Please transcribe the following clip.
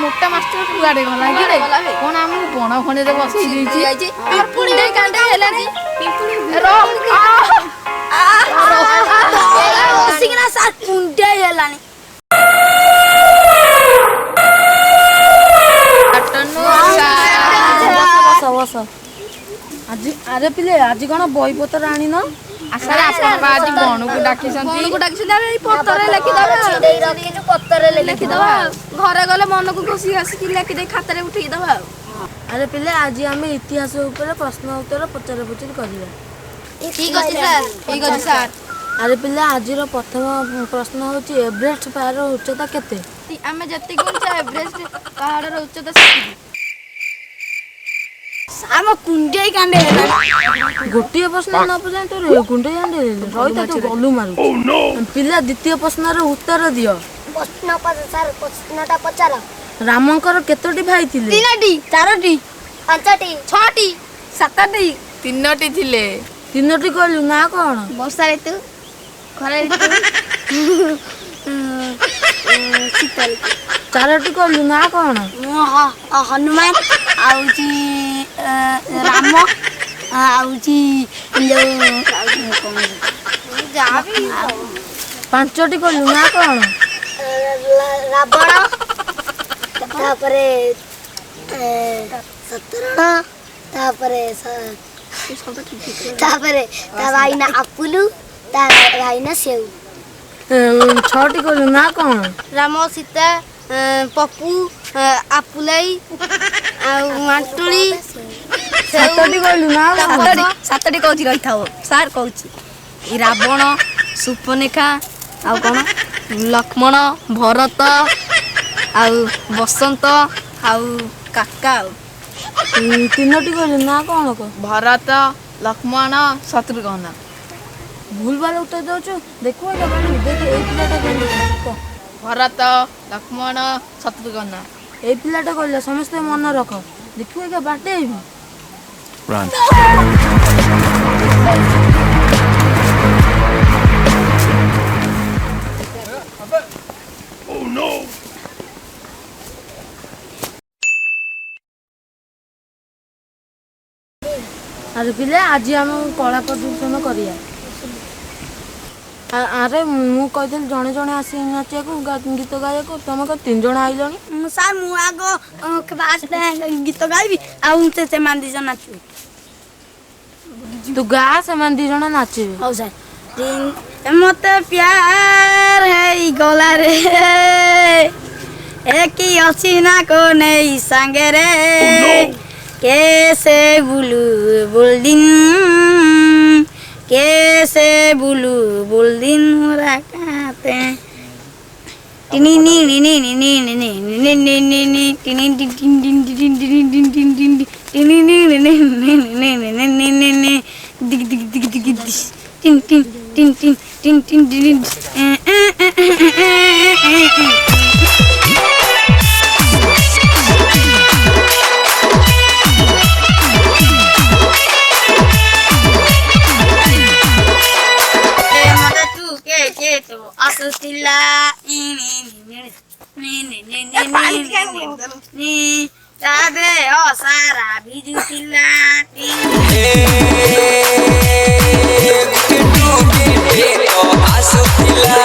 मोटा मास्टर कुआडे गला कि रे कोन हम बण खणे रे बसी देछि हमर पुंडे कांडे हेलानी रो सिगना सार पुंडे हेलानी अटनु बस आज अरे पिले आज कौन बही पत्र आनी न आसारे आपण आज बण को डाकी ए पत्रे लिखि दबा देई रखि जो पत्रे लिखि दबा घरे गले मन को खुशी हसी कि लिखि दे खाता रे उठेई दबा अरे पिले आज आम इतिहास ऊपर प्रश्न उत्तर पचार पुचर करवा ठीक अछि सर अरे पिले आज प्रथम प्रश्न होची एवरेस्ट पहाड़ उच्चता केते आमे जति कोन एवरेस्ट पहाड़ रो उच्चता सेति आम कुंडे कांडे गोटे प्रश्न न पजाय तो कुंडे कांडे रही तो गलु मारू पिला द्वितीय प्रश्न रो उत्तर दियो प्रश्न सर प्रश्नटा पचार रामंकर केतोटी भाई थिले तीनटी चारटी पांचटी छटी सातटी तीनटी थिले तीनटी कहलु ना कोन वर्षा ऋतु खरा ऋतु शीतल चारोटी कहलु ना कोन हनुमान आउची राम आउची पांचटी कहलु ना कोन रावण तापरे सतरण तापरे ता भाईना अपुलु ता भाईना सेउ छटी कहलु ना कोन राम सीता पप्पू आपुलाई माटुली सातटी कहलु ना सातटी कहूची रही थाओ सार कहूची रावण सुपनेखा आ कोन लक्ष्मण भरत आ बसंत आ काका तीनटी कहलु ना कोन को भरत लक्ष्मण शत्रुघ्न भूल भाल उत्तर दउछु देखो देख ए पिलाटा कहलु भरत लक्ष्मण शत्रुघ्न ए पिलाटा कहले समस्त मन रख देखो के बाटे Run. Oh no. अरे पिले आज हम कला प्रदर्शन करिया अरे मु कहते जड़े जड़े आस नाचा को गीत गाया को तुम को तीन जन आइलनी सर मु आगो क्लास गीत गाइबी आउ से मान दी जन नाचू तू गा से मान दी जन नाचे हो सर मते प्यार है गला रे एक ही हसीना को नहीं संगे रे कैसे बुलू बुलदिन कैसे बुलू बुलदिन मोरा कहते टिनी नी नी नी नी नी नी नी नी नी नी टिनी टिन टिन टिन टिन टिन टिन टिन टिन टिनी नी नी नी नी नी नी नी नी नी दिग दिग दिग दिग टिन टिन टिन टिन टिन टिन टिन Asustila ini tabe osara bijutila asustila